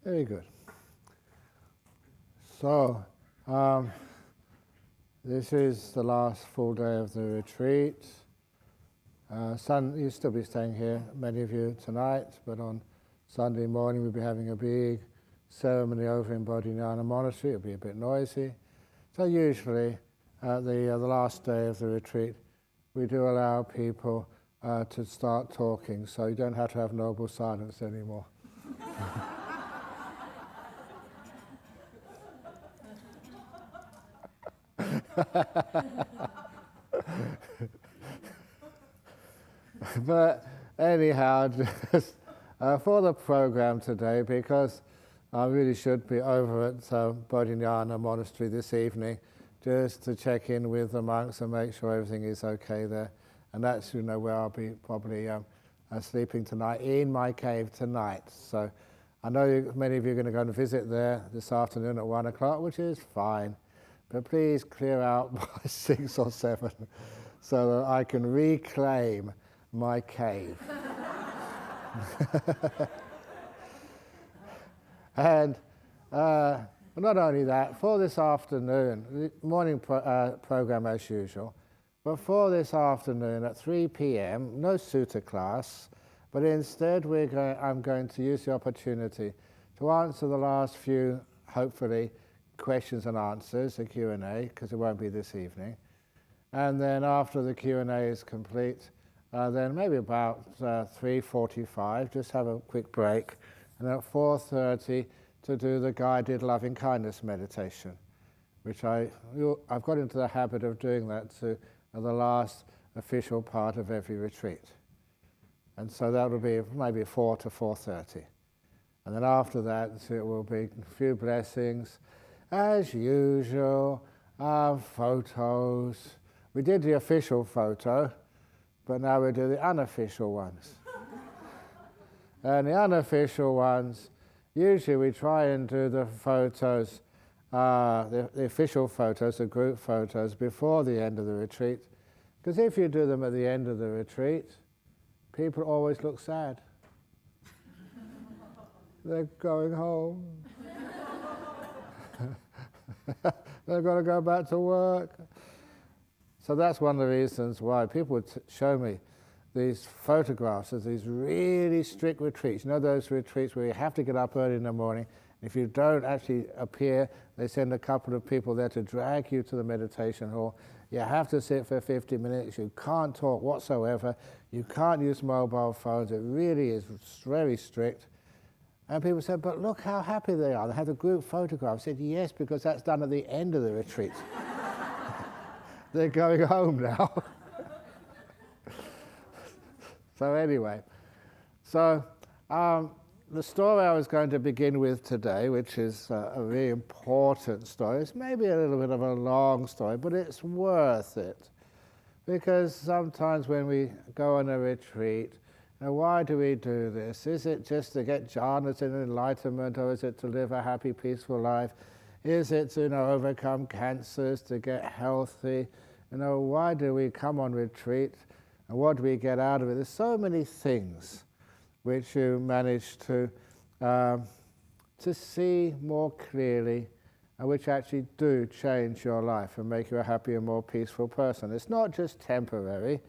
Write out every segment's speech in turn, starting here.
Very good. So, this is the last full day of the retreat. You'll still be staying here, many of you tonight, but on Sunday morning we'll be having a big ceremony over in Bodhinyana monastery. It'll be a bit noisy. So usually, at the last day of the retreat, we do allow people to start talking, so you don't have to have noble silence anymore. But anyhow, just, for the program today, because I really should be over at Bodhinyana Monastery this evening, just to check in with the monks and make sure everything is okay there. And that's where I'll be probably sleeping tonight, in my cave tonight. So I know many of you are going to go and visit there this afternoon at 1 o'clock, which is fine. But please clear out by 6 or 7 so that I can reclaim my cave. And not only that, for this afternoon, the morning program as usual, but for this afternoon at 3 p.m., no Sutta class, but instead I'm going to use the opportunity to answer the last few, hopefully, questions and answers, the Q&A, because it won't be this evening. And then after the Q&A is complete, then maybe about 3:45, just have a quick break, and at 4:30 to do the guided loving kindness meditation, which I've got into the habit of doing that to the last official part of every retreat. And so that will be maybe 4 to 4:30. And then after that, it will be a few blessings, as usual, photos. We did the official photo, but now we do the unofficial ones. And the unofficial ones, usually we try and do the photos, the official photos, the group photos, before the end of the retreat. Because if you do them at the end of the retreat, people always look sad. They're going home. They've got to go back to work. So that's one of the reasons why people would show me these photographs of these really strict retreats. You know those retreats where you have to get up early in the morning. If you don't actually appear, they send a couple of people there to drag you to the meditation hall. You have to sit for 50 minutes. You can't talk whatsoever. You can't use mobile phones. It really is very strict. And people said, but look how happy they are. They have a group photograph. I said, yes, because that's done at the end of the retreat. They're going home now. So anyway, the story I was going to begin with today, which is a really important story, it's maybe a little bit of a long story, but it's worth it. Because sometimes when we go on a retreat, why do we do this? Is it just to get jhanas and enlightenment, or is it to live a happy, peaceful life? Is it to overcome cancers, to get healthy? Why do we come on retreat? And what do we get out of it? There's so many things which you manage to see more clearly, and which actually do change your life and make you a happier, more peaceful person. It's not just temporary,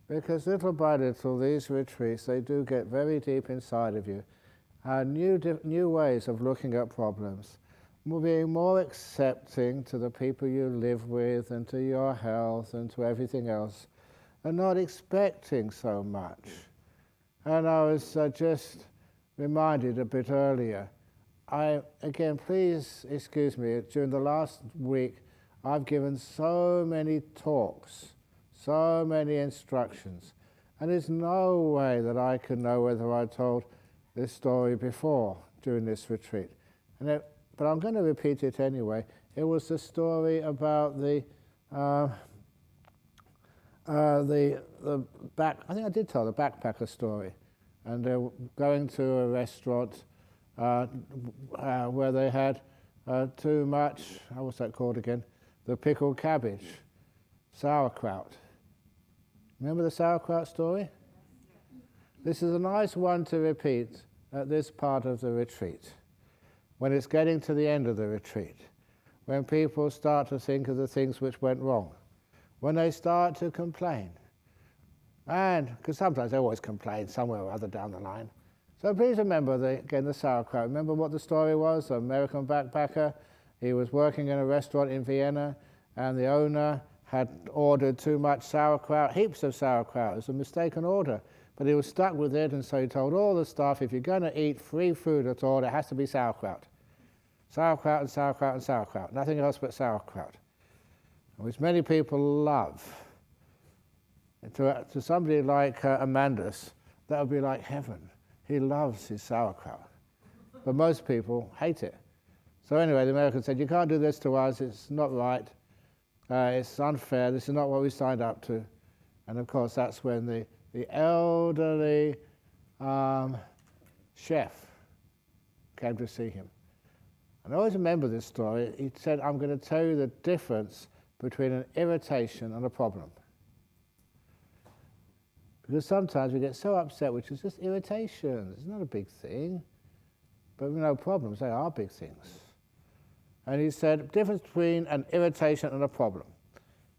because little by little, these retreats, they do get very deep inside of you. New ways of looking at problems, being more accepting to the people you live with and to your health and to everything else, and not expecting so much. And I was just reminded a bit earlier, again, please excuse me, during the last week, I've given so many talks, so many instructions, and there's no way that I can know whether I told this story before during this retreat. But I'm going to repeat it anyway. It was the story about I think I did tell the backpacker story, and they're going to a restaurant where they had too much, what's that called again? The pickled cabbage, sauerkraut. Remember the sauerkraut story? This is a nice one to repeat at this part of the retreat. when it's getting to the end of the retreat, when people start to think of the things which went wrong, when they start to complain. And, because sometimes they always complain somewhere or other down the line. So please remember, the sauerkraut. Remember what the story was? The American backpacker, he was working in a restaurant in Vienna, and the owner had ordered too much sauerkraut, heaps of sauerkraut. It was a mistaken order, but he was stuck with it, and so he told all the staff, if you're going to eat free food at all, it has to be sauerkraut. Sauerkraut and sauerkraut and sauerkraut, nothing else but sauerkraut, which many people love. To somebody like Amandus, that would be like heaven. He loves his sauerkraut. But most people hate it. So anyway, the American said, you can't do this to us, it's not right, it's unfair, this is not what we signed up to. And of course, that's when the elderly chef came to see him. And I always remember this story. He said, I'm going to tell you the difference between an irritation and a problem. Because sometimes we get so upset, which is just irritation. It's not a big thing. But we know problems, they are big things. And he said, the difference between an irritation and a problem.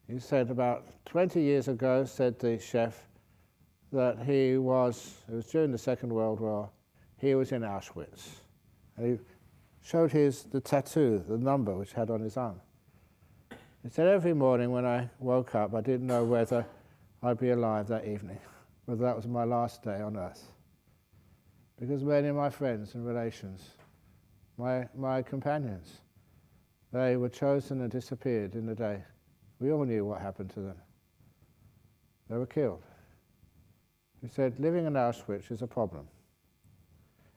He said about 20 years ago, said the chef, that it was during the Second World War, he was in Auschwitz. And he showed the tattoo, the number which he had on his arm. He said, every morning when I woke up, I didn't know whether I'd be alive that evening, whether that was my last day on earth. Because many of my friends and relations, my companions, they were chosen and disappeared in the day. We all knew what happened to them. They were killed. He said, living in Auschwitz is a problem.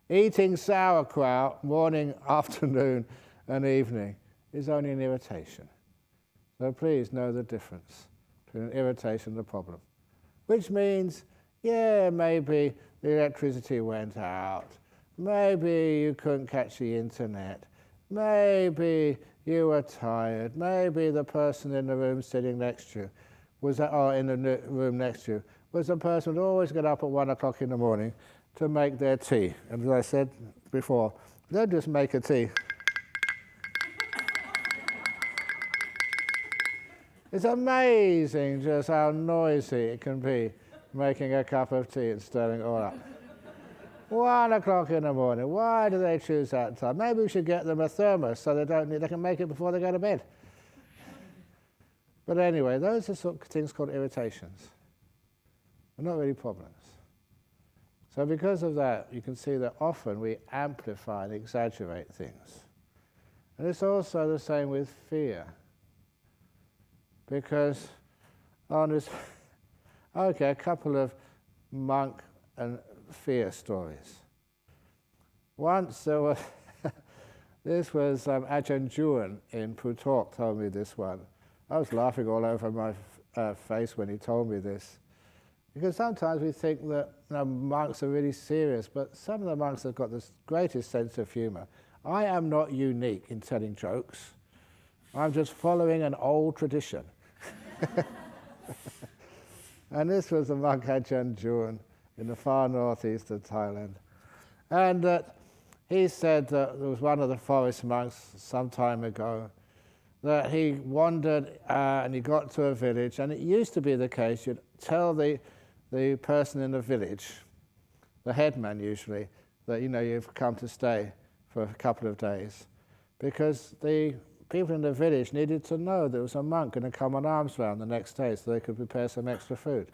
Eating sauerkraut morning, afternoon, and evening is only an irritation. So please know the difference between an irritation and a problem. Which means, yeah, maybe the electricity went out, maybe you couldn't catch the internet, maybe you were tired, maybe the person in the room sitting next to you in the room next to you was the person who would always get up at 1 o'clock in the morning to make their tea. And as I said before, don't just make a tea. It's amazing just how noisy it can be making a cup of tea and stirring it all up. 1 o'clock in the morning. Why do they choose that time? Maybe we should get them a thermos so they can make it before they go to bed. But anyway, those are sort of things called irritations. They're not really problems. So because of that, you can see that often we amplify and exaggerate things. And it's also the same with fear. Because a couple of monk and fear stories. Once there was, this was Ajahn in Putalk told me this one. I was laughing all over my face when he told me this. Because sometimes we think that monks are really serious, but some of the monks have got the greatest sense of humor. I am not unique in telling jokes. I'm just following an old tradition. And this was the monk Ajahn in the far northeast of Thailand. And he said that there was one of the forest monks some time ago that he wandered and he got to a village, and it used to be the case you'd tell the person in the village, the headman usually, that you've come to stay for a couple of days, because the people in the village needed to know there was a monk going to come on alms round the next day so they could prepare some extra food.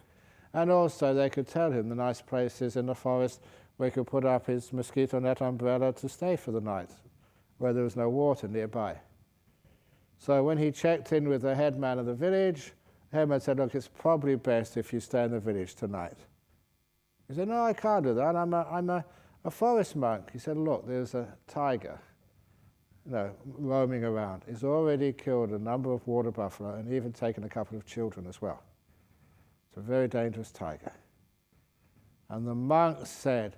And also they could tell him the nice places in the forest where he could put up his mosquito net umbrella to stay for the night, where there was no water nearby. So when he checked in with the headman of the village, the headman said, look, it's probably best if you stay in the village tonight. He said, no, I can't do that. I'm a forest monk. He said, look, there's a tiger roaming around. He's already killed a number of water buffalo and even taken a couple of children as well. It's a very dangerous tiger. And the monk said,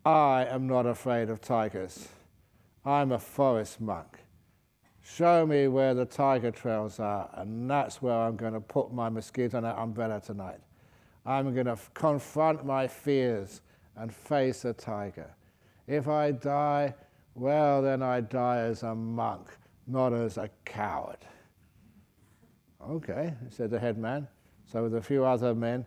I am not afraid of tigers. I'm a forest monk. Show me where the tiger trails are, and that's where I'm going to put my mosquito net umbrella tonight. I'm going to confront my fears and face a tiger. If I die, well, then I die as a monk, not as a coward. Okay, said the head man. So with a few other men,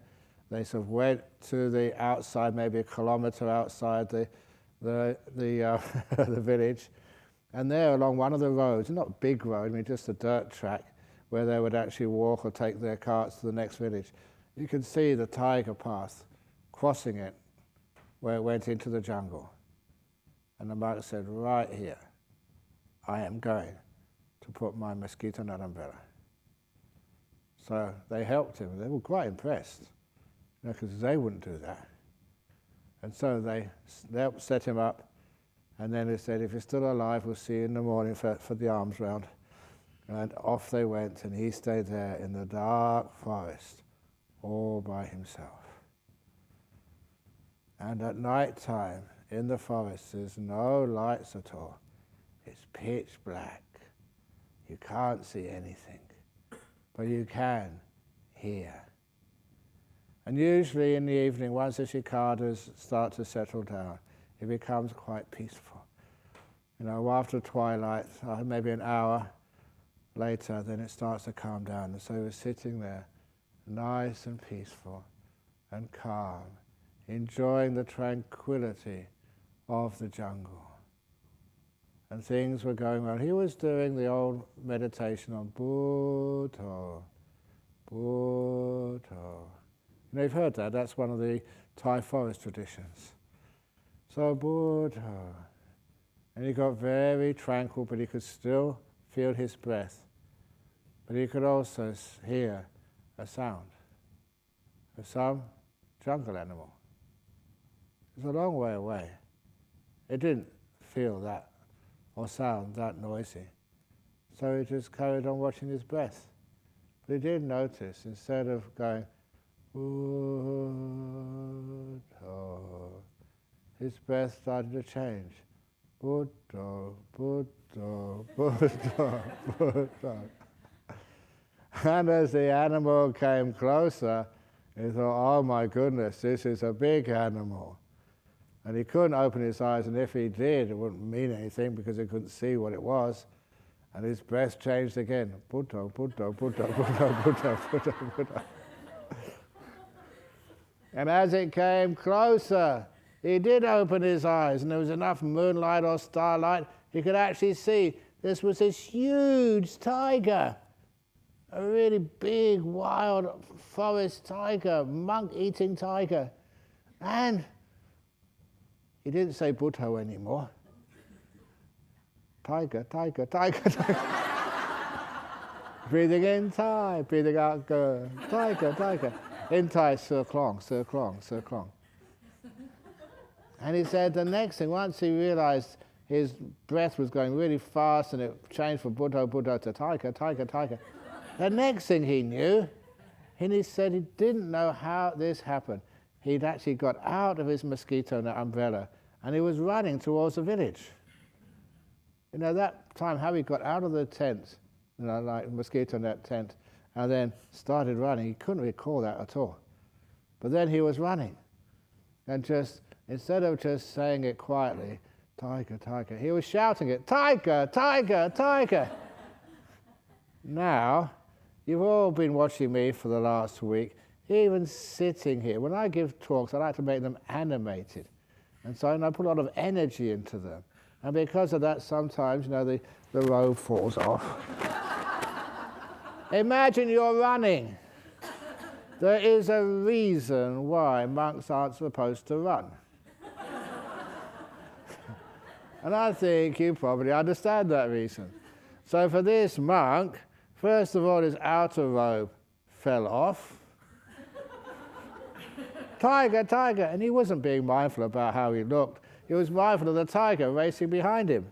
they sort of went to the outside, maybe a kilometre outside the the village, and there along one of the roads, not a big road, I mean just a dirt track, where they would actually walk or take their carts to the next village, you could see the tiger path crossing it, where it went into the jungle. And the monk said, right here, I am going to put my mosquito net umbrella. So they helped him. They were quite impressed, because they wouldn't do that. And so they helped set him up, and then they said, if you're still alive, we'll see you in the morning for the alms round. And off they went, and he stayed there in the dark forest, all by himself. And at night time, in the forest, there's no lights at all. It's pitch black. You can't see anything, but you can hear. And usually in the evening, once the cicadas start to settle down, it becomes quite peaceful. After twilight, maybe an hour later, then it starts to calm down. And so he was sitting there, nice and peaceful and calm, enjoying the tranquility of the jungle. And things were going well. He was doing the old meditation on Buddha, Buddha. You've heard that. That's one of the Thai forest traditions. So Buddha. And he got very tranquil, but he could still feel his breath. But he could also hear a sound of some jungle animal. It was a long way away. It didn't feel that or sound that noisy. So he just carried on watching his breath. But he did notice, instead of going, Buddha, his breath started to change. Buddha, Buddha, Buddha, Buddha. And as the animal came closer, he thought, oh my goodness, this is a big animal. And he couldn't open his eyes, and if he did, it wouldn't mean anything because he couldn't see what it was. And his breath changed again. Buddha, Buddha, Buddha, Buddha, Buddha, Buddha, Buddha. And as it came closer, he did open his eyes, and there was enough moonlight or starlight, he could actually see this was this huge tiger, a really big, wild forest tiger, monk-eating tiger. And he didn't say Buddha anymore. Tiger, tiger, tiger, tiger. Breathing in Thai, breathing out good. Tiger, tiger. In Thai, Sir Klong, Sir Klong, Sir Klong. And he said the next thing, once he realized his breath was going really fast and it changed from Buddha, Buddha to tiger, tiger, tiger. The next thing he knew, and he said he didn't know how this happened. He'd actually got out of his mosquito net umbrella and he was running towards the village. That time how he got out of the tent, like mosquito net tent, and then started running, he couldn't recall that at all. But then he was running. And just, instead of just saying it quietly, tiger, tiger, he was shouting it, tiger, tiger, tiger. Now, you've all been watching me for the last week, even sitting here. When I give talks, I like to make them animated. And so I put a lot of energy into them. And because of that, sometimes, the robe falls off. Imagine you're running. There is a reason why monks aren't supposed to run. And I think you probably understand that reason. So for this monk, first of all, his outer robe fell off. Tiger, tiger. And he wasn't being mindful about how he looked. He was mindful of the tiger racing behind him.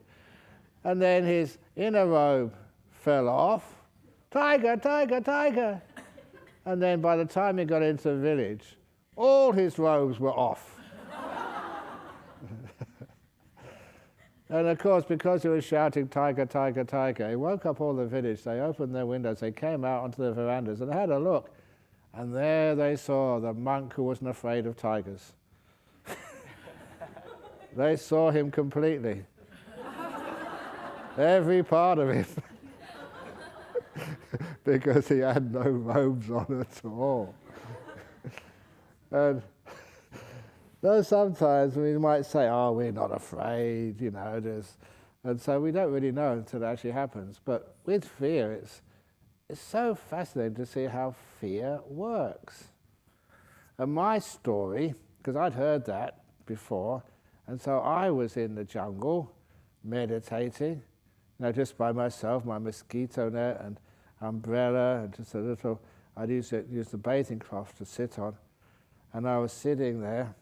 And then his inner robe fell off. Tiger, tiger, tiger. And then by the time he got into the village, all his robes were off. And of course, because he was shouting, tiger, tiger, tiger, he woke up all the village. They opened their windows, they came out onto the verandas and had a look. And there they saw the monk who wasn't afraid of tigers. They saw him completely. every part of him, because he had no robes on at all. And though sometimes we might say, oh, we're not afraid, and so we don't really know until it actually happens. But with fear, it's so fascinating to see how fear works. And my story, because I'd heard that before, and so I was in the jungle meditating, just by myself, my mosquito net and umbrella, and just a little, I'd use the bathing cloth to sit on, and I was sitting there,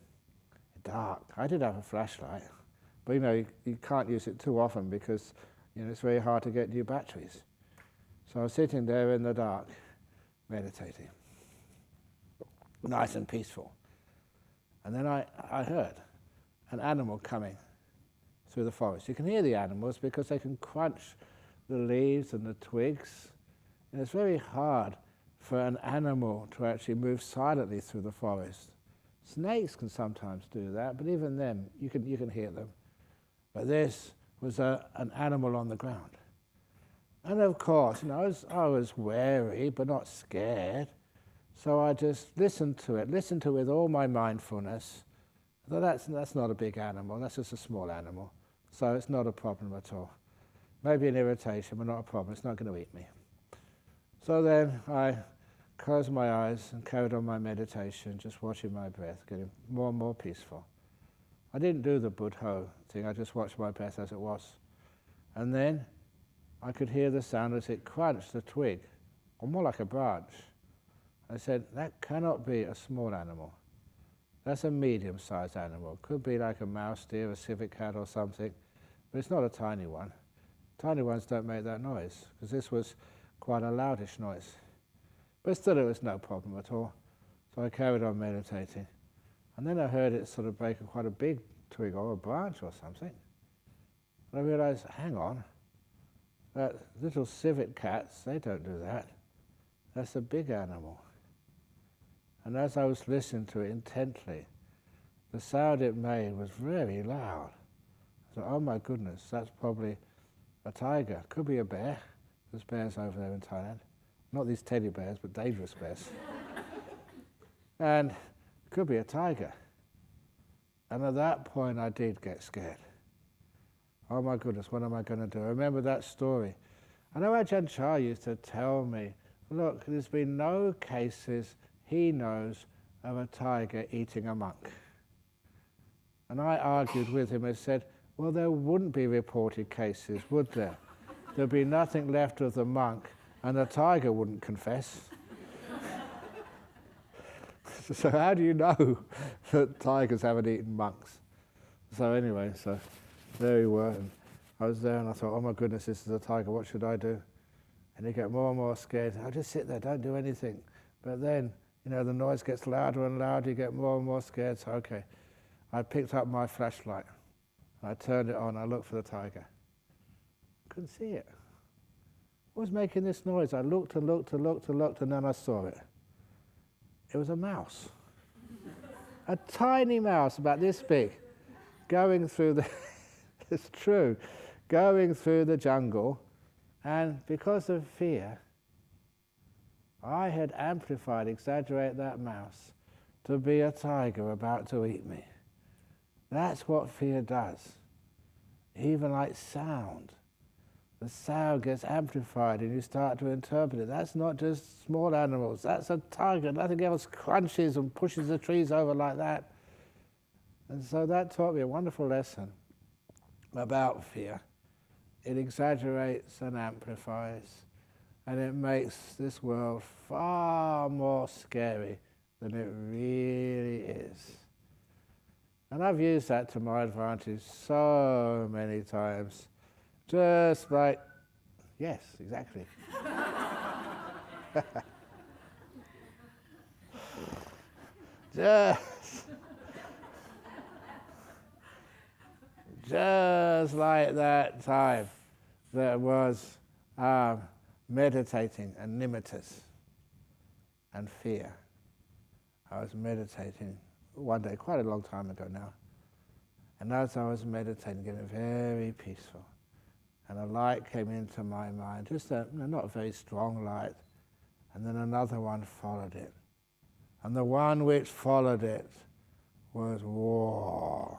dark. I did have a flashlight, but you can't use it too often because it's very hard to get new batteries. So I was sitting there in the dark, meditating, nice and peaceful. And then I heard an animal coming through the forest. You can hear the animals because they can crunch the leaves and the twigs. And it's very hard for an animal to actually move silently through the forest. Snakes can sometimes do that, but even then, you can hear them. But this was an animal on the ground. And of course, I was wary, but not scared. So I just listened to it with all my mindfulness. So that's not a big animal, that's just a small animal. So it's not a problem at all. Maybe an irritation, but not a problem, it's not going to eat me. So then I closed my eyes and carried on my meditation, just watching my breath, getting more and more peaceful. I didn't do the Buddho thing, I just watched my breath as it was. And then I could hear the sound as it crunched the twig, or more like a branch. I said, that cannot be a small animal. That's a medium-sized animal. Could be like a mouse, deer, a civet cat or something, but it's not a tiny one. Tiny ones don't make that noise, because this was quite a loudish noise. But still, it was no problem at all. So I carried on meditating. And then I heard it sort of break quite a big twig or a branch or something. And I realized, hang on, that little civet cats, they don't do that. That's a big animal. And as I was listening to it intently, the sound it made was very loud. I thought, oh my goodness, that's probably a tiger. Could be a bear. There's bears over there in Thailand. Not these teddy bears, but dangerous bears. And it could be a tiger. And at that point, I did get scared. Oh my goodness, what am I going to do? I remember that story. I know Ajahn Chah used to tell me, look, there's been no cases he knows of a tiger eating a monk. And I argued with him and said, well, there wouldn't be reported cases, would there? There'd be nothing left of the monk, and the tiger wouldn't confess. So how do you know that tigers haven't eaten monks? So anyway, so there we were. And I was there and I thought, oh my goodness, this is a tiger, what should I do? And you get more and more scared. I'll just sit there, don't do anything. But then, the noise gets louder and louder, you get more and more scared. So okay, I picked up my flashlight. I turned it on, I looked for the tiger. Couldn't see it. What was making this noise? I looked and looked and looked and looked, and then I saw it. It was a mouse. A tiny mouse, about this big, going through the, it's true, going through the jungle, and because of fear, I had amplified, exaggerated that mouse to be a tiger about to eat me. That's what fear does. Even like sound. The sound gets amplified and you start to interpret it. That's not just small animals. That's a tiger. Nothing else crunches and pushes the trees over like that. And so that taught me a wonderful lesson about fear. It exaggerates and amplifies, and it makes this world far more scary than it really is. And I've used that to my advantage so many times. Just like, yes, exactly. just like that time that was meditating and nimittas and fear. I was meditating one day, quite a long time ago now, and as I was meditating, getting very peaceful, and a light came into my mind, just not a very strong light, and then another one followed it. And the one which followed it was war.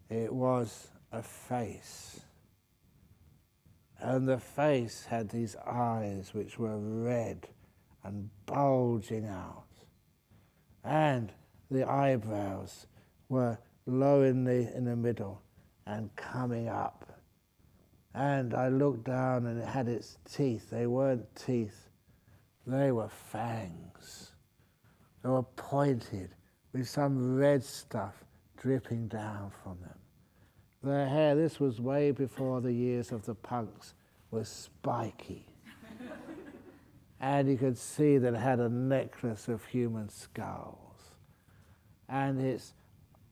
It was a face. And the face had these eyes which were red and bulging out. And the eyebrows were low in the middle and coming up. And I looked down and it had its teeth. They weren't teeth, they were fangs. They were pointed with some red stuff dripping down from them. Their hair, this was way before the years of the punks, was spiky. And you could see that it had a necklace of human skulls. And its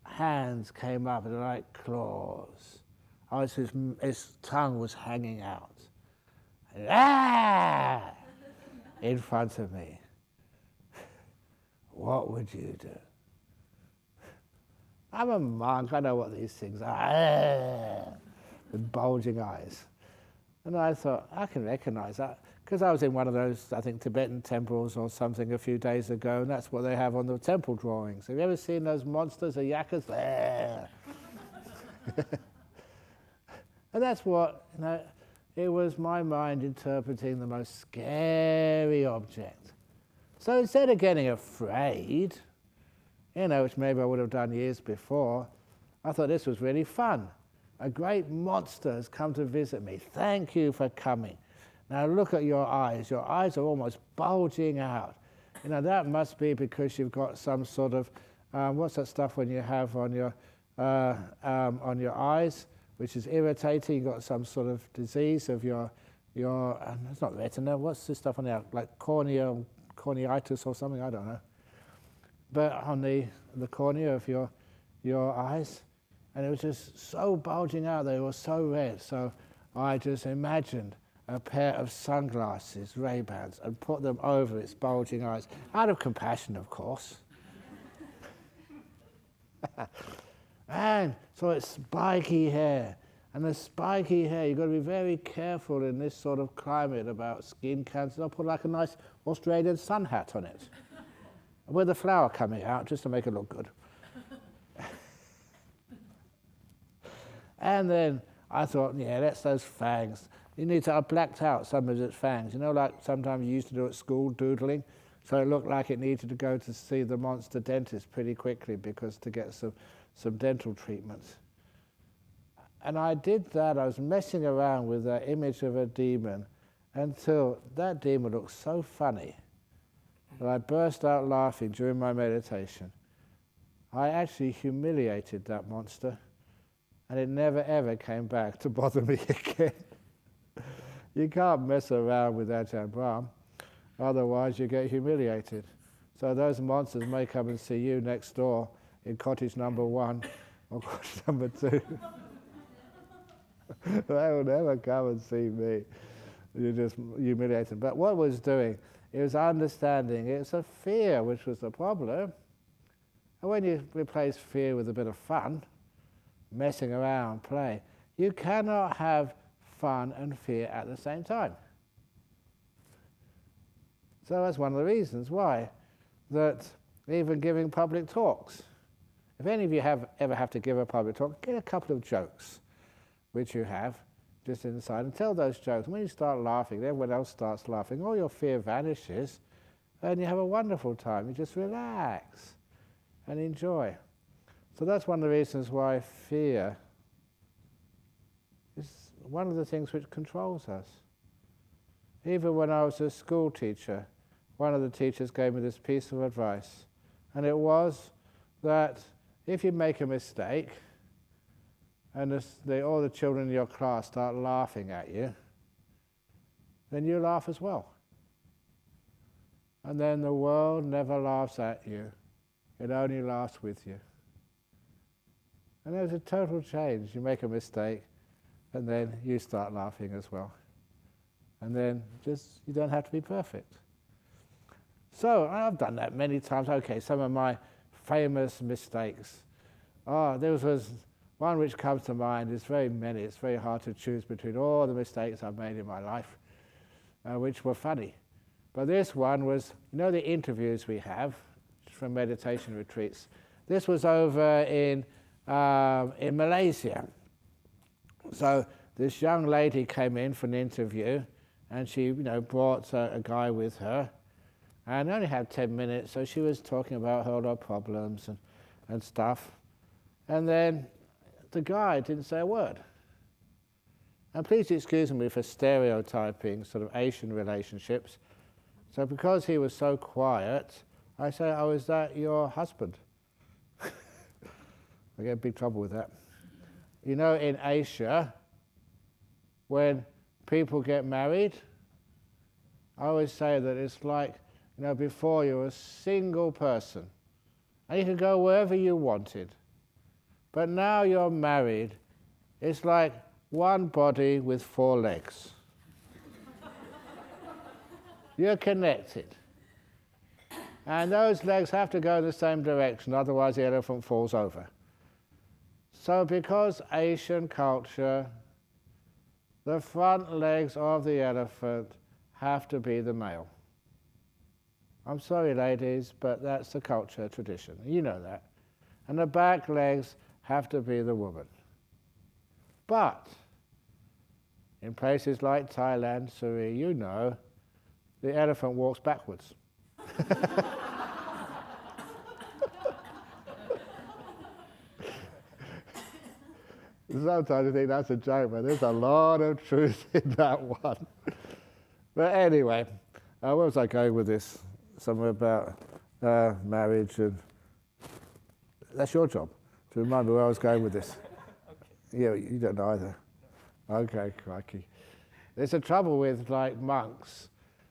hands came up like claws. Its tongue was hanging out. Ah! In front of me. What would you do? I'm a monk, I know what these things are. With bulging eyes. And I thought, I can recognize that. Because I was in one of those, I think, Tibetan temples or something a few days ago, and that's what they have on the temple drawings. Have you ever seen those monsters, the yakas? And that's what, it was my mind interpreting the most scary object. So instead of getting afraid, which maybe I would have done years before, I thought this was really fun. A great monster has come to visit me. Thank you for coming. Now look at your eyes. Your eyes are almost bulging out. That must be because you've got some sort of, what's that stuff when you have on your eyes, which is irritating. You've got some sort of disease of your it's not retina. What's this stuff on there? Like corneitis or something, I don't know. But on the cornea of your eyes, and it was just so bulging out, they were so red. So I just imagined a pair of sunglasses, Ray-Bans, and put them over its bulging eyes, out of compassion, of course. And so it's spiky hair. And the spiky hair, you've got to be very careful in this sort of climate about skin cancer. I'll put like a nice Australian sun hat on it, with a flower coming out, just to make it look good. And then I thought, that's those fangs. I blacked out some of its fangs. Like sometimes you used to do at school, doodling. So it looked like it needed to go to see the monster dentist pretty quickly because to get some dental treatments. And I did that. I was messing around with that image of a demon until that demon looked so funny that I burst out laughing during my meditation. I actually humiliated that monster, and it never ever came back to bother me again. You can't mess around with Ajahn Brahm, otherwise you get humiliated. So those monsters may come and see you next door in cottage number 1 or cottage number 2. They will never come and see me. You're just humiliated. But what it was doing, it was understanding it's a fear which was the problem. And when you replace fear with a bit of fun, messing around, play, you cannot have fun and fear at the same time. So that's one of the reasons why that even giving public talks, if any of you ever have to give a public talk, get a couple of jokes which you have just inside and tell those jokes. When you start laughing, everyone else starts laughing, all your fear vanishes and you have a wonderful time. You just relax and enjoy. So that's one of the reasons why fear is one of the things which controls us. Even when I was a school teacher, one of the teachers gave me this piece of advice, and it was that if you make a mistake and all the children in your class start laughing at you, then you laugh as well. And then the world never laughs at you, it only laughs with you. And there's a total change. You make a mistake, and then you start laughing as well. And then you don't have to be perfect. So I've done that many times. Okay, some of my famous mistakes. There was one which comes to mind is very many. It's very hard to choose between all the mistakes I've made in my life, which were funny. But this one was, you know the interviews we have from meditation retreats? This was over in Malaysia. So this young lady came in for an interview, and she brought a guy with her, and only had 10 minutes, so she was talking about her problems and stuff. And then the guy didn't say a word. And please excuse me for stereotyping sort of Asian relationships. So because he was so quiet, I say, "Oh, is that your husband?" I get in big trouble with that. You know, in Asia, when people get married, I always say that it's like, before you were a single person, and you could go wherever you wanted. But now you're married, it's like one body with 4 legs. You're connected. And those legs have to go in the same direction, otherwise the elephant falls over. So because Asian culture, the front legs of the elephant have to be the male. I'm sorry, ladies, but that's the culture tradition. You know that. And the back legs have to be the woman. But in places like Thailand, Suri, the elephant walks backwards. Sometimes I think that's a joke, but there's a lot of truth in that one. But anyway, where was I going with this? Somewhere about marriage, and that's your job to remind me where I was going with this. Okay. Yeah, you don't know either. Okay, crikey. There's a trouble with monks,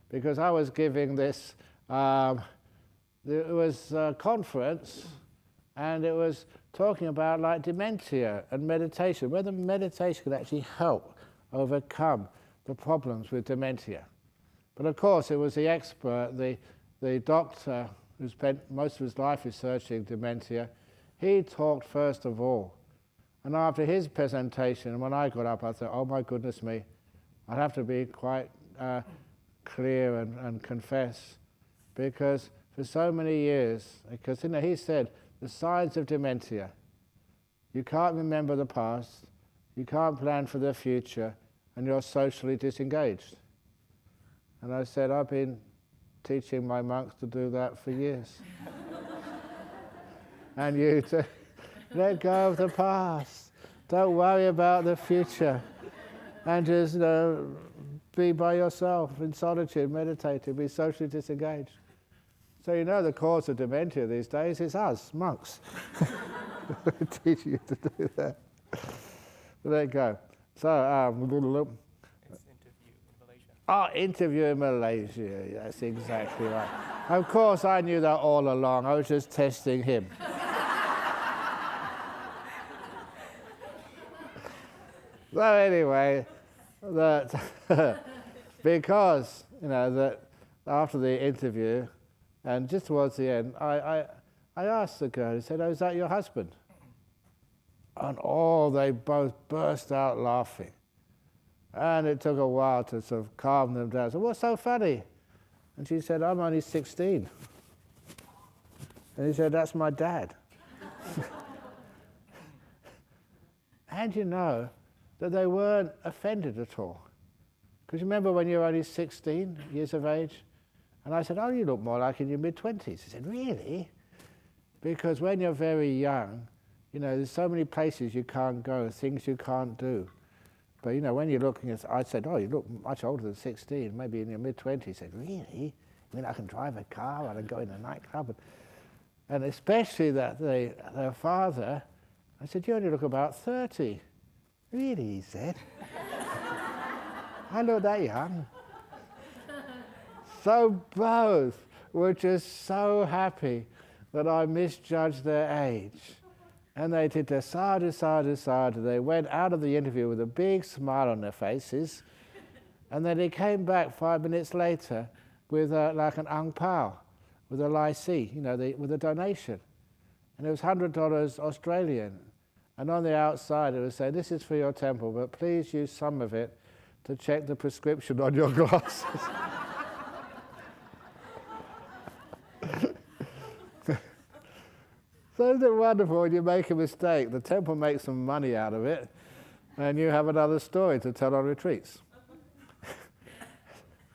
because I was giving this. It was a conference, and it was talking about dementia and meditation, whether meditation could actually help overcome the problems with dementia. But of course, it was the expert, the doctor who spent most of his life researching dementia. He talked first of all. And after his presentation, when I got up, I thought, oh my goodness me, I'd have to be quite clear and confess, because for so many years, because he said, the signs of dementia, you can't remember the past, you can't plan for the future, and you're socially disengaged. And I said, I've been teaching my monks to do that for years. And you to let go of the past, don't worry about the future, and just be by yourself in solitude, meditating, be socially disengaged. So the cause of dementia these days is us, monks. Teaching you to do that. So there you go. So, it's interview in Malaysia. Interview in Malaysia, that's exactly right. Of course, I knew that all along. I was just testing him. So anyway, because, that after the interview, and just towards the end, I asked the girl, I said, oh, is that your husband? And they both burst out laughing. And it took a while to sort of calm them down. So what's so funny? And she said, I'm only 16. And he said, that's my dad. And that they weren't offended at all. Because remember when you were only 16 years of age? And I said, oh, you look more like in your mid-20s. He said, really? Because when you're very young, there's so many places you can't go, things you can't do. But, when you're looking at, I said, oh, you look much older than 16, maybe in your mid-20s. He said, really? I can drive a car and I go in a nightclub. And especially that their father, I said, you only look about 30. Really, he said. I look that young. So both were just so happy that I misjudged their age. And they did the sadhu, sadhu, sadhu. They went out of the interview with a big smile on their faces. And then they came back 5 minutes later with an ang pao, with a lai si, with a donation. And it was $100 Australian. And on the outside it would say, this is for your temple, but please use some of it to check the prescription on your glasses. So isn't it wonderful when you make a mistake, the temple makes some money out of it, and you have another story to tell on retreats.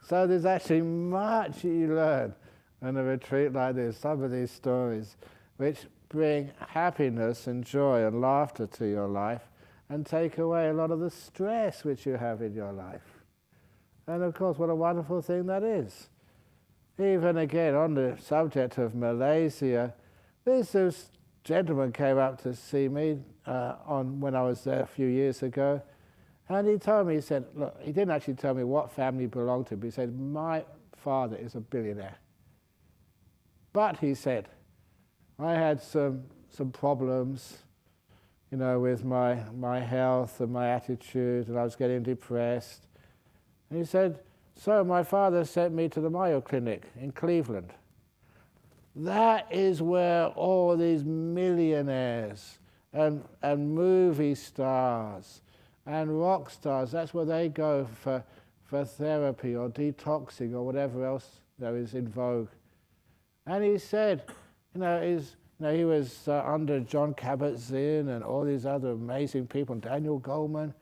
So there's actually much you learn on a retreat like this, some of these stories, which bring happiness and joy and laughter to your life and take away a lot of the stress which you have in your life. And of course, what a wonderful thing that is. Even again, on the subject of Malaysia, this gentleman came up to see me when I was there a few years ago, and he told me, he said, look, he didn't actually tell me what family he belonged to, but he said, my father is a billionaire. But he said, I had some problems, with my health and my attitude, and I was getting depressed. And he said, so my father sent me to the Mayo Clinic in Cleveland. That is where all these millionaires and movie stars and rock stars, that's where they go for therapy or detoxing or whatever else there is in vogue. And he said, he was under John Kabat-Zinn and all these other amazing people, Daniel Goleman.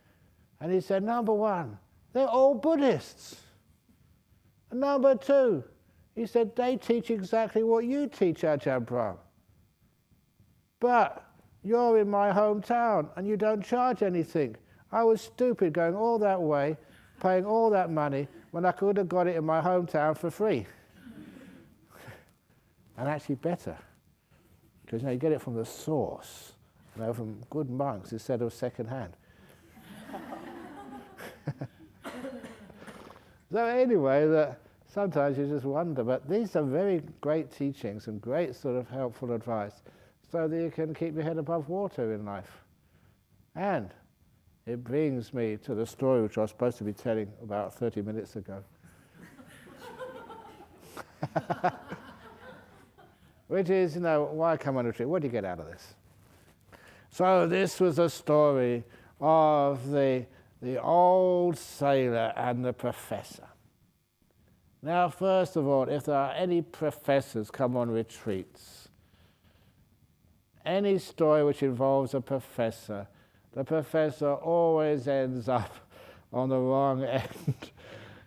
And he said, number one, they're all Buddhists. And number two, he said, they teach exactly what you teach, Ajahn Brahm. But you're in my hometown and you don't charge anything. I was stupid going all that way, paying all that money, when I could have got it in my hometown for free. And actually better, because you get it from the source, from good monks instead of second-hand. So anyway, sometimes you just wonder, but these are very great teachings and great sort of helpful advice so that you can keep your head above water in life. And it brings me to the story which I was supposed to be telling about 30 minutes ago. Which is, why come on a retreat? What do you get out of this? So this was a story of the old sailor and the professor. Now, first of all, if there are any professors come on retreats, any story which involves a professor, the professor always ends up on the wrong end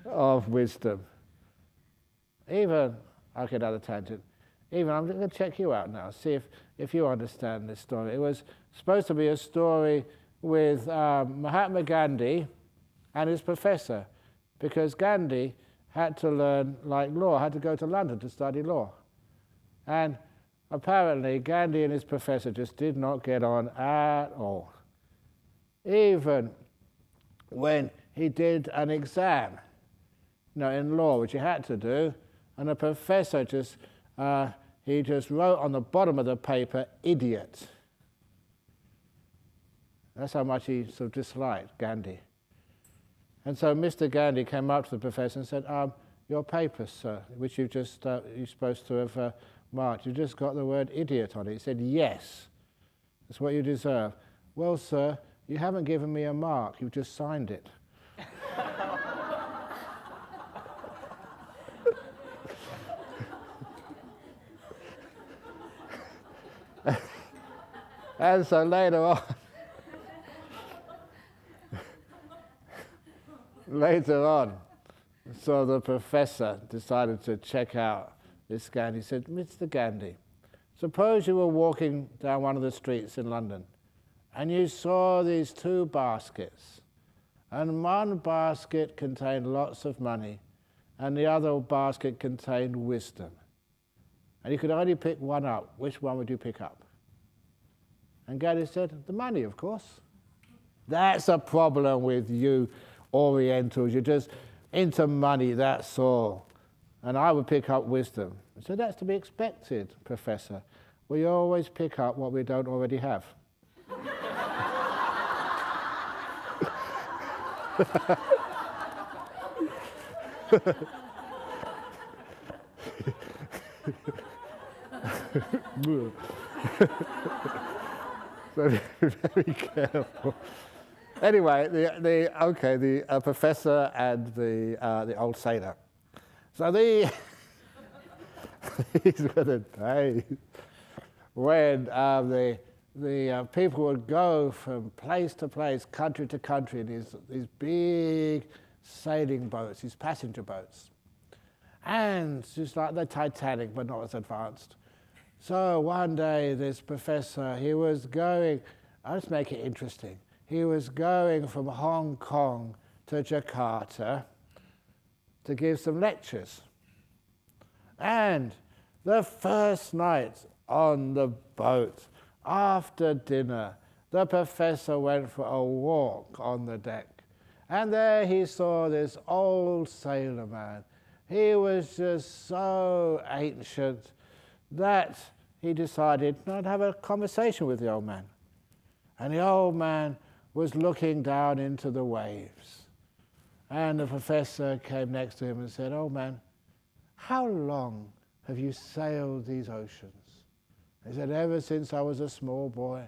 of wisdom. Okay, another tangent. I'm going to check you out now, see if you understand this story. It was supposed to be a story with Mahatma Gandhi and his professor, because Gandhi had to learn law, had to go to London to study law. And apparently Gandhi and his professor just did not get on at all. Even when he did an exam, in law, which he had to do, and the professor he just wrote on the bottom of the paper, idiot. That's how much he sort of disliked Gandhi. And so Mr. Gandhi came up to the professor and said, your paper, sir, which you're supposed to have marked, you just got the word idiot on it. He said, yes, that's what you deserve. Well, sir, you haven't given me a mark, you've just signed it. And so later on, so the professor decided to check out this Gandhi. He said, Mr. Gandhi, suppose you were walking down one of the streets in London and you saw these two baskets, and one basket contained lots of money and the other basket contained wisdom. And you could only pick one up. Which one would you pick up? And Gandhi said, the money, of course. That's a problem with you Orientals. You're just into money, that's all. And I would pick up wisdom. So that's to be expected, Professor. We always pick up what we don't already have. So be very careful. Anyway, the professor and the old sailor. So these were the days when the people would go from place to place, country to country, in these big sailing boats, these passenger boats. And just like the Titanic, but not as advanced. So one day this professor, he was going, I'll just make it interesting, he was going from Hong Kong to Jakarta to give some lectures. And the first night on the boat, after dinner, the professor went for a walk on the deck. And there he saw this old sailor man. He was just so ancient that he decided not to have a conversation with the old man. And the old man was looking down into the waves. And the professor came next to him and said, "Old man, how long have you sailed these oceans?" He said, "Ever since I was a small boy.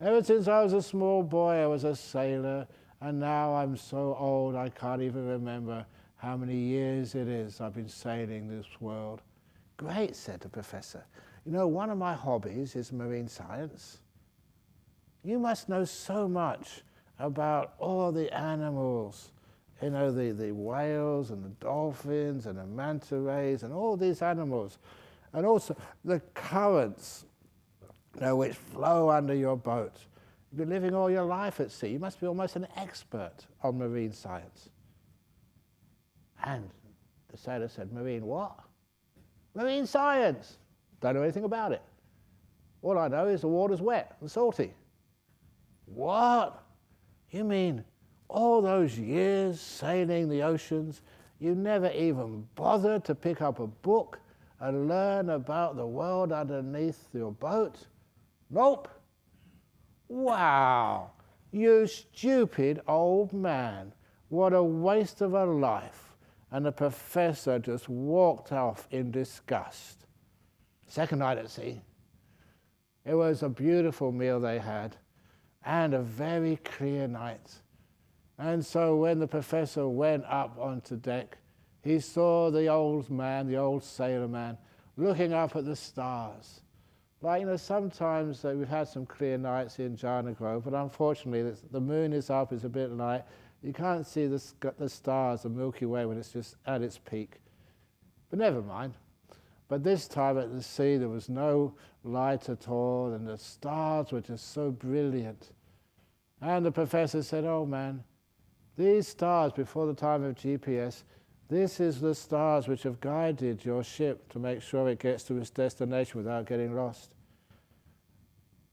Ever since I was a small boy, I was a sailor, and now I'm so old I can't even remember how many years it is I've been sailing this world." "Great," said the professor. "You know, one of my hobbies is marine science. You must know so much about all the animals, you know, the whales and the dolphins and the manta rays and all these animals, and also the currents, you know, which flow under your boat. You've been living all your life at sea. You must be almost an expert on marine science." And the sailor said, "Marine what?" "Marine science. Don't know anything about it. All I know is the water's wet and salty." "What? You mean all those years sailing the oceans, you never even bothered to pick up a book and learn about the world underneath your boat?" "Nope." "Wow, you stupid old man. What a waste of a life." And the professor just walked off in disgust. Second night at sea. It was a beautiful meal they had, and a very clear night. And so when the professor went up onto deck, he saw the old man, the old sailor man, looking up at the stars. Like, you know, sometimes we've had some clear nights in Jhana Grove, but unfortunately the moon is up, it's a bit light. You can't see the stars, the Milky Way, when it's just at its peak. But never mind. But this time at the sea, there was no light at all, and the stars were just so brilliant. And the professor said, "Oh man, these stars before the time of GPS, this is the stars which have guided your ship to make sure it gets to its destination without getting lost.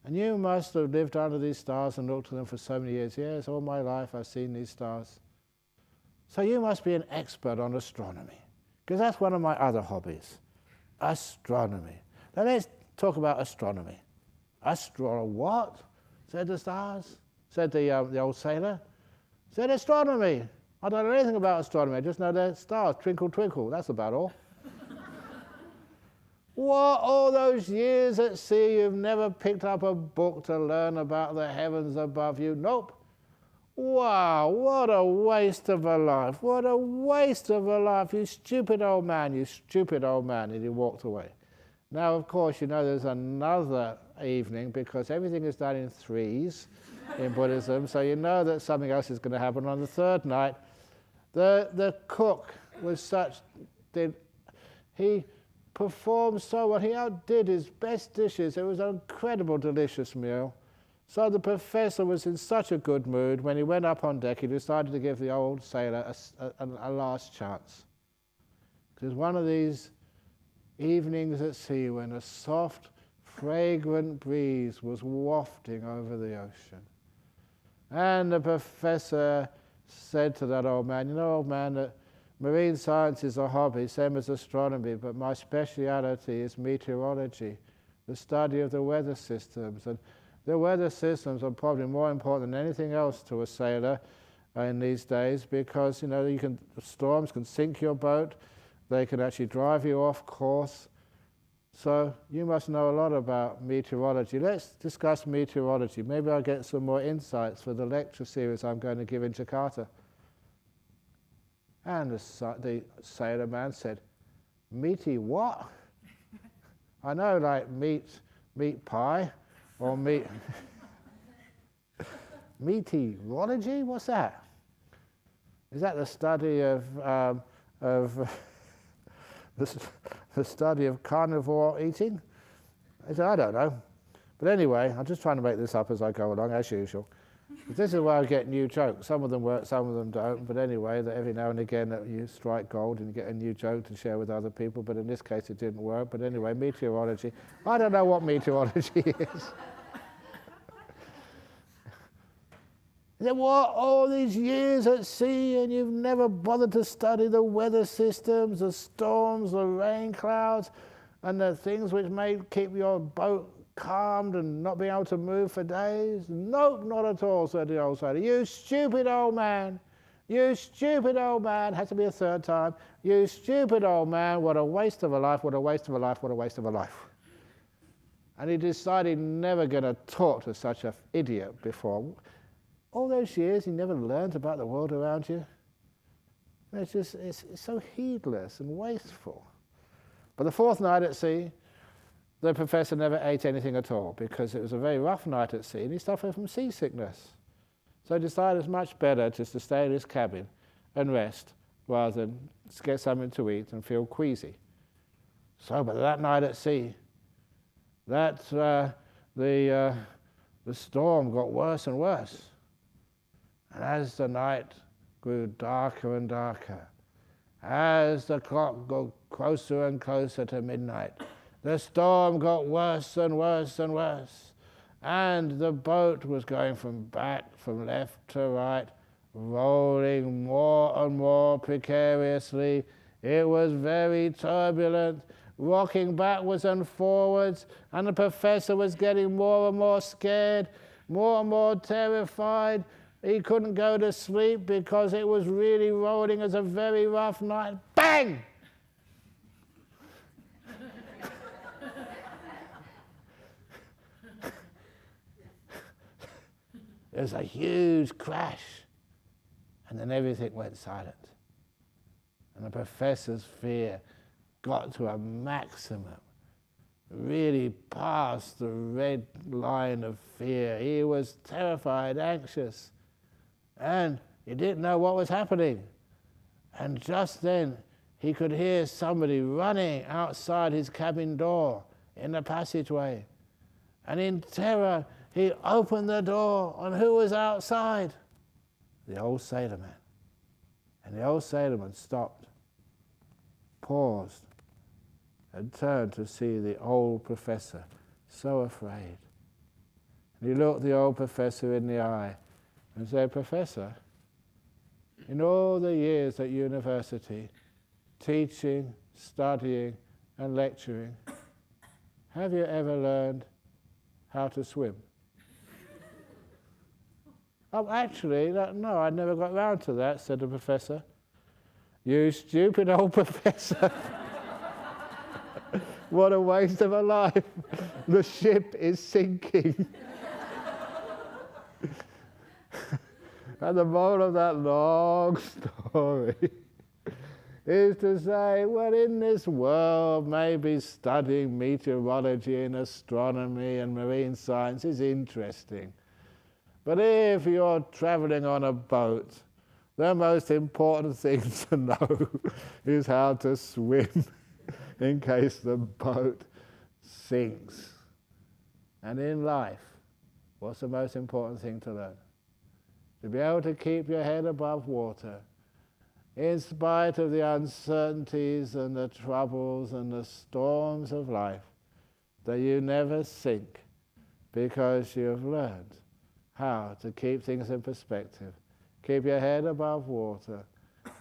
And you must have lived under these stars and looked at them for so many years." "Yes, all my life I've seen these stars." "So you must be an expert on astronomy, because that's one of my other hobbies, astronomy." "Now let's talk about astronomy." "What?" said the stars, said the old sailor. Said, "Astronomy. I don't know anything about astronomy. I just know the stars twinkle, twinkle. That's about all." "What, all those years at sea you've never picked up a book to learn about the heavens above you?" "Nope." "Wow, what a waste of a life. What a waste of a life. You stupid old man, you stupid old man." And he walked away. Now, of course, you know there's another evening, because everything is done in threes in Buddhism, so you know that something else is going to happen. On the third night, the cook was such, he performed so well. He outdid his best dishes. It was an incredible, delicious meal. So the professor was in such a good mood. When he went up on deck, he decided to give the old sailor a last chance. Because one of these evenings at sea, when a soft, fragrant breeze was wafting over the ocean, and the professor said to that old man, "You know, old man, that marine science is a hobby, same as astronomy, but my speciality is meteorology, the study of the weather systems. And the weather systems are probably more important than anything else to a sailor in these days, because, you know, storms can sink your boat, they can actually drive you off course. So you must know a lot about meteorology. Let's discuss meteorology. Maybe I'll get some more insights for the lecture series I'm going to give in Jakarta. And the sailor man said, meaty what? I know, like meat pie, or meat... Meteorology? What's that? Is that the study of the study of carnivore eating? I said, I don't know. But anyway, I'm just trying to make this up as I go along, as usual. But this is where I get new jokes. Some of them work, some of them don't. But anyway, that every now and again you strike gold and you get a new joke to share with other people. But in this case, it didn't work. But anyway, meteorology. I don't know what meteorology is. He said, what, all these years at sea and you've never bothered to study the weather systems, the storms, the rain clouds, and the things which may keep your boat calmed and not being able to move for days? Nope, not at all, said the old sailor. You stupid old man. You stupid old man. Has to be a third time. You stupid old man. What a waste of a life, what a waste of a life, what a waste of a life. And he decided he's never going to talk to such an idiot before. All those years, you never learned about the world around you. It's so heedless and wasteful. But the fourth night at sea, the professor never ate anything at all because it was a very rough night at sea and he suffered from seasickness. So he decided it's much better just to stay in his cabin and rest rather than get something to eat and feel queasy. So, but that night at sea, the storm got worse and worse. And as the night grew darker and darker, as the clock got closer and closer to midnight, the storm got worse and worse and worse. And the boat was going from left to right, rolling more and more precariously. It was very turbulent, rocking backwards and forwards, and the professor was getting more and more scared, more and more terrified. He couldn't go to sleep because it was really rolling as a very rough night. Bang! There's a huge crash, and then everything went silent. And the professor's fear got to a maximum, really past the red line of fear. He was terrified, anxious, and he didn't know what was happening. And just then, he could hear somebody running outside his cabin door in the passageway. And in terror, he opened the door, and who was outside? The old sailorman. And the old sailorman stopped, paused, and turned to see the old professor, so afraid. And he looked the old professor in the eye and said, Professor, in all the years at university, teaching, studying, and lecturing, have you ever learned how to swim? Oh, actually, no, I never got round to that, said the professor. You stupid old professor. What a waste of a life. The ship is sinking. And the moral of that long story is to say, well, in this world, maybe studying meteorology and astronomy and marine science is interesting. But if you're traveling on a boat, the most important thing to know is how to swim in case the boat sinks. And in life, what's the most important thing to learn? To be able to keep your head above water in spite of the uncertainties and the troubles and the storms of life, that you never sink because you've learned how to keep things in perspective, keep your head above water.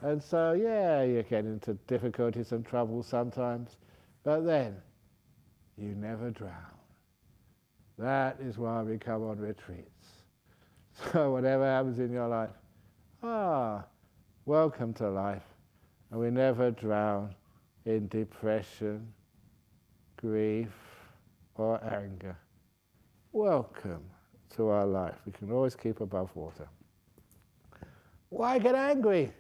And so, yeah, you get into difficulties and trouble sometimes, but then you never drown. That is why we come on retreats. So whatever happens in your life, welcome to life. And we never drown in depression, grief, or anger. Welcome to our life. We can always keep above water. Why get angry?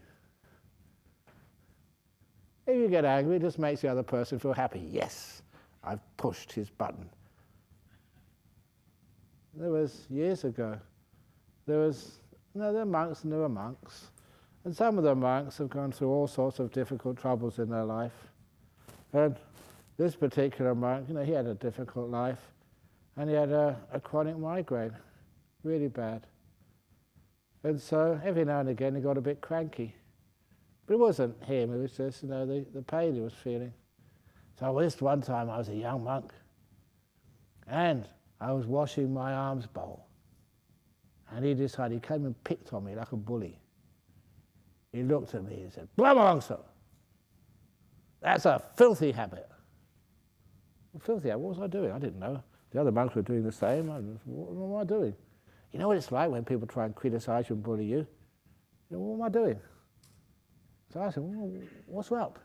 If you get angry, it just makes the other person feel happy. Yes, I've pushed his button. There was, years ago, there were monks and there were monks. And some of the monks have gone through all sorts of difficult troubles in their life. And this particular monk, he had a difficult life. And he had a chronic migraine, really bad. And so every now and again he got a bit cranky. But it wasn't him, it was just the pain he was feeling. So this one time I was a young monk and I was washing my alms bowl. And he decided, he came and picked on me like a bully. He looked at me and said, "Brahmavamso, that's a filthy habit." Filthy habit? What was I doing? I didn't know. The other monks were doing the same. What am I doing? You know what it's like when people try and criticize you and bully you? What am I doing? So I said, well, what's up?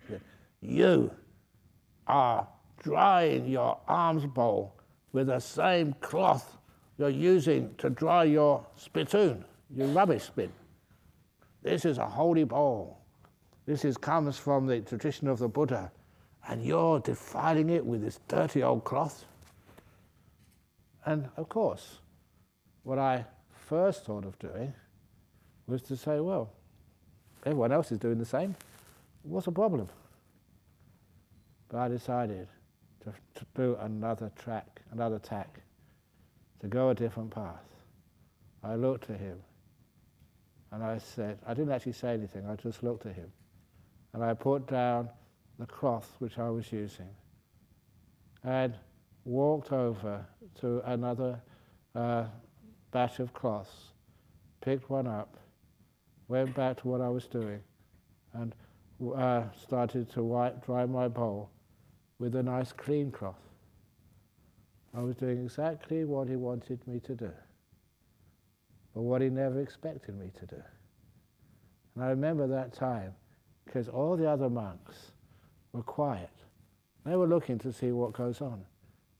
He said, "You are drying your alms bowl with the same cloth you're using to dry your spittoon, your rubbish bin. This is a holy bowl. This comes from the tradition of the Buddha, and you're defiling it with this dirty old cloth." And of course, what I first thought of doing was to say, well, everyone else is doing the same. What's the problem? But I decided to do another tack, to go a different path. I looked at him and I said, I didn't actually say anything, I just looked at him. And I put down the cloth which I was using and walked over to another batch of cloths, picked one up, went back to what I was doing and started to dry my bowl with a nice clean cloth. I was doing exactly what he wanted me to do, but what he never expected me to do. And I remember that time because all the other monks were quiet. They were looking to see what goes on,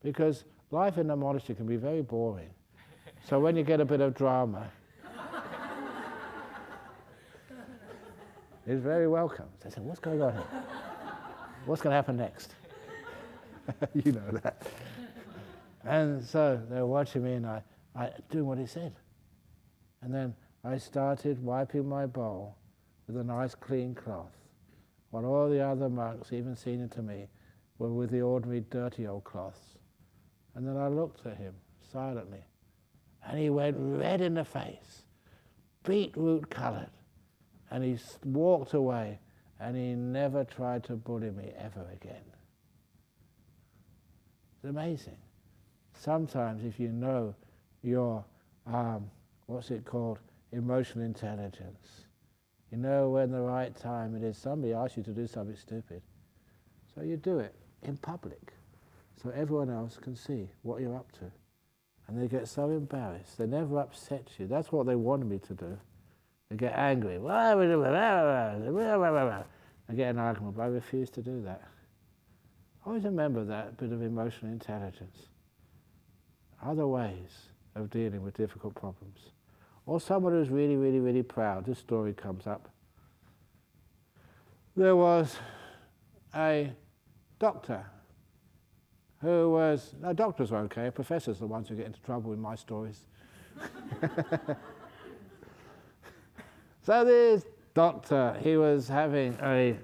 because life in the monastery can be very boring. So when you get a bit of drama, it's very welcome. They said, "What's going on here? What's going to happen next?" You know that. And so they were watching me and I doing what he said. And then I started wiping my bowl with a nice clean cloth, while all the other monks, even senior to me, were with the ordinary dirty old cloths. And then I looked at him silently, and he went red in the face, beetroot coloured, and he walked away, and he never tried to bully me ever again. It's amazing. Sometimes if you know your, what's it called, emotional intelligence, you know when the right time it is. Somebody asks you to do something stupid, so you do it in public, so everyone else can see what you're up to. And they get so embarrassed. They never upset you. That's what they wanted me to do. They get angry. I get an argument, but I refuse to do that. Always remember that bit of emotional intelligence. Other ways of dealing with difficult problems. Or someone who's really, really, really proud. This story comes up. There was a doctor who was, no, doctors are okay, professors are the ones who get into trouble with my stories. So this doctor, he was having a,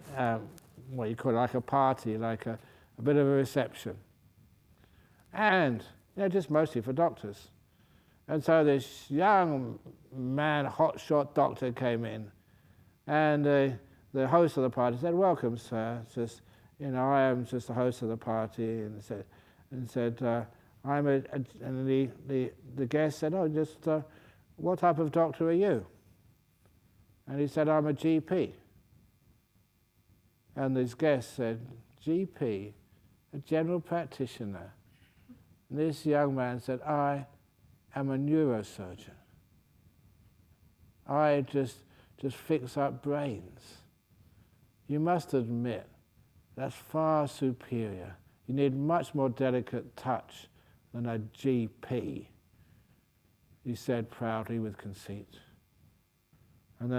what you call it, like a party, like a bit of a reception. And, just mostly for doctors. And so this young man, hotshot doctor came in, and the host of the party said, "Welcome, sir. It's just, I am just the host of the party," and said, "I'm a," and the guest said, "Oh, just what type of doctor are you?" And he said, "I'm a GP." And this guest said, "GP, a general practitioner." And this young man said, "I am a neurosurgeon. I just fix up brains." You must admit, that's far superior. You need much more delicate touch than a GP, he said proudly with conceit. And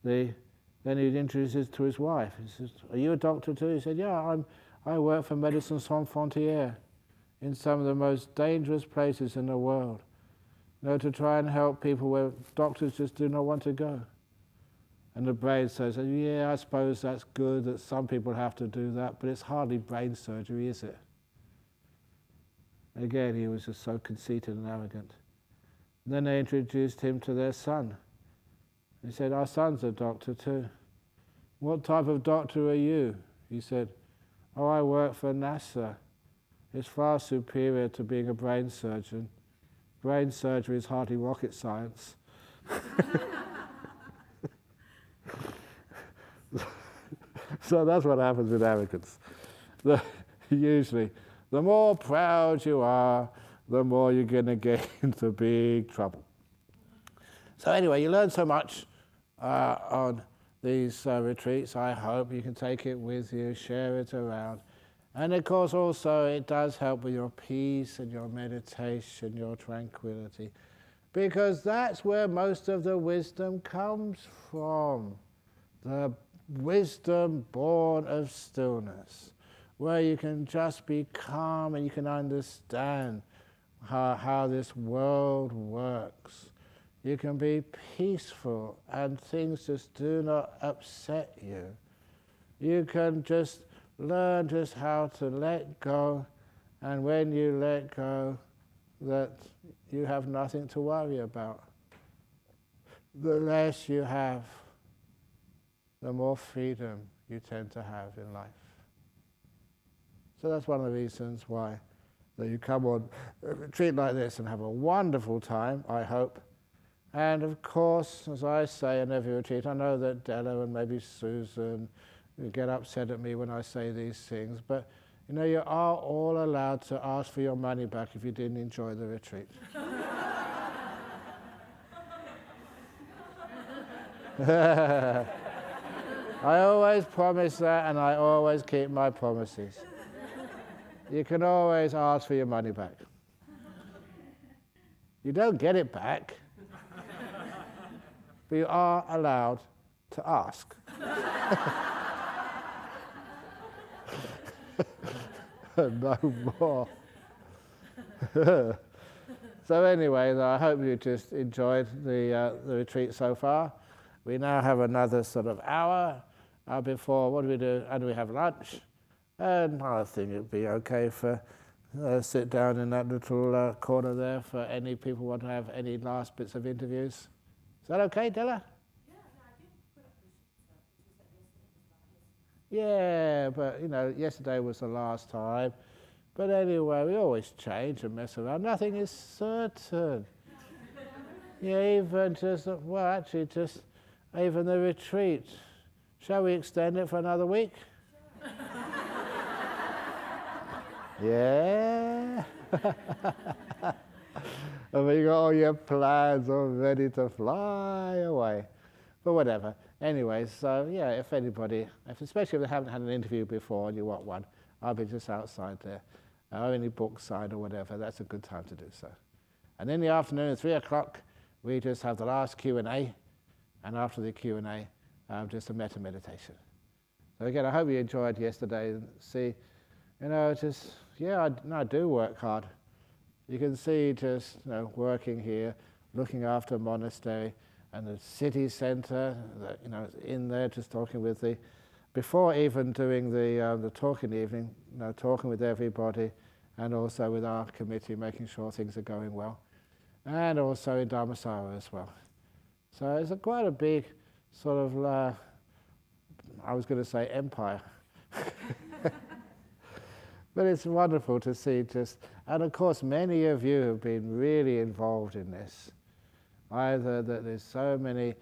then he'd introduce it to his wife. He said, "Are you a doctor too?" He said, "Yeah, I work for Médecins Sans Frontières in some of the most dangerous places in the world. To try and help people where doctors just do not want to go." And the brain says, "Yeah, I suppose that's good that some people have to do that, but it's hardly brain surgery, is it?" Again, he was just so conceited and arrogant. And then they introduced him to their son. He said, "Our son's a doctor too." "What type of doctor are you?" He said, "Oh, I work for NASA. It's far superior to being a brain surgeon. Brain surgery is hardly rocket science." So that's what happens with arrogance. Usually, the more proud you are, the more you're going to get into big trouble. So anyway, you learn so much on these retreats. I hope you can take it with you, share it around. And of course also it does help with your peace and your meditation, your tranquility. Because that's where most of the wisdom comes from. The wisdom born of stillness, where you can just be calm and you can understand how this world works. You can be peaceful and things just do not upset you. You can just learn just how to let go, and when you let go, that you have nothing to worry about. The less you have, the more freedom you tend to have in life. So that's one of the reasons why that you come on a retreat like this and have a wonderful time, I hope. And of course, as I say in every retreat, I know that Della and maybe Susan get upset at me when I say these things, but you are all allowed to ask for your money back if you didn't enjoy the retreat. I always promise that, and I always keep my promises. You can always ask for your money back. You don't get it back, but you are allowed to ask. No more. So anyway, I hope you just enjoyed the retreat so far. We now have another sort of hour before, what do we do? And we have lunch. And I think it'd be okay for sit down in that little corner there for any people who want to have any last bits of interviews. Is that okay, Della? Yeah, I did put up the sheet stuff, but you said yesterday was not. Yeah, but yesterday was the last time. But anyway, we always change and mess around. Nothing is certain. Even just, even the retreat. Shall we extend it for another week? Yeah? I mean, you got all your plans all ready to fly away. But whatever. Anyway, so yeah, if anybody, especially if they haven't had an interview before and you want one, I'll be just outside there. Or any book signed or whatever, that's a good time to do so. And in the afternoon at 3 o'clock, we just have the last Q&A. And after the Q&A, just a metta meditation. So again, I hope you enjoyed yesterday. And see, I do work hard. You can see just working here, looking after a monastery and the city centre, in there just talking with before even doing the talk in the evening, talking with everybody and also with our committee, making sure things are going well. And also in Dharmasara as well. So it's quite a big sort of, I was going to say empire. But it's wonderful to see and of course many of you have been really involved in this. Either that there's so many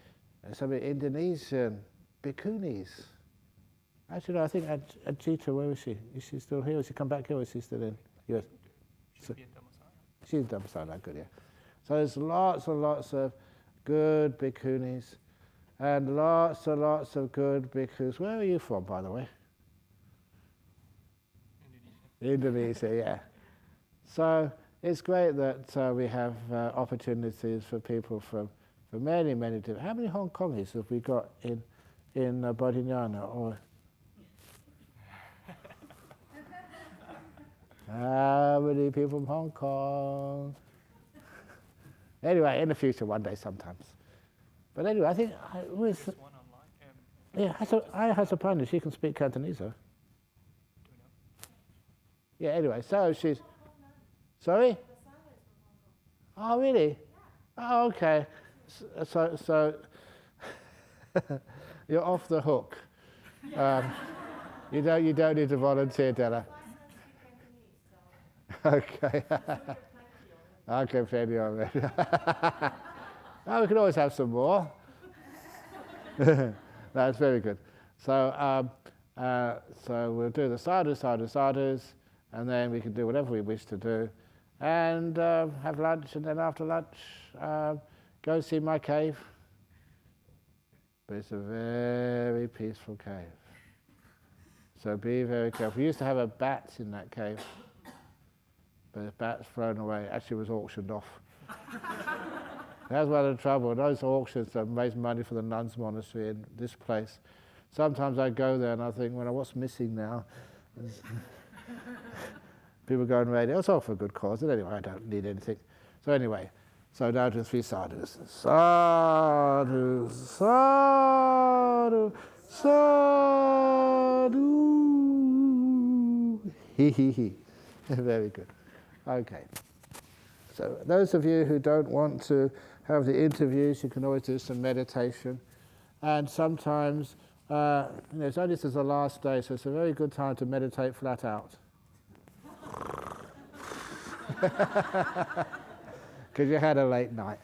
Indonesian bhikkhunis. Actually, no, I think Ajita, where is she? Is she still here? Has she come back here or is she still in US? Should be in Dhammasara. She's in Dhammasara, good, yeah. So there's lots and lots of good bhikkhunis and lots of good bhikkhus. Where are you from, by the way? Indonesia, yeah. So it's great that we have opportunities for people from many, many different... How many Hong Kongers have we got in Bodhinyana? Or how many people from Hong Kong? Anyway, in the future, one day, sometimes. But anyway, I think with There's one online. I has a partner. She can speak Cantonese, though. Do you know? Yeah. Anyway, so she's. Sorry. Oh, really? Oh, okay. So you're off the hook. You don't need to volunteer, Della. Okay. Okay, plenty of it. Oh, we can always have some more. That's very good. So we'll do the sadhus, and then we can do whatever we wish to do, and have lunch, and then after lunch, go see my cave. But it's a very peaceful cave. So be very careful. We used to have a bat in that cave, but the bat's thrown away. Actually, it was auctioned off. That's one of the trouble. Those auctions that raise money for the nuns' monastery in this place. Sometimes I go there and I think, well, what's missing now? People go on radio. It's all for a good cause. But anyway, I don't need anything. So anyway, so now to 3 sadhus. Sadhu, sadhu, sadhu. He, he. Very good. Okay. So those of you who don't want to have the interviews, you can always do some meditation. And sometimes, it's only this is the last day, so it's a very good time to meditate flat out. Because you had a late night.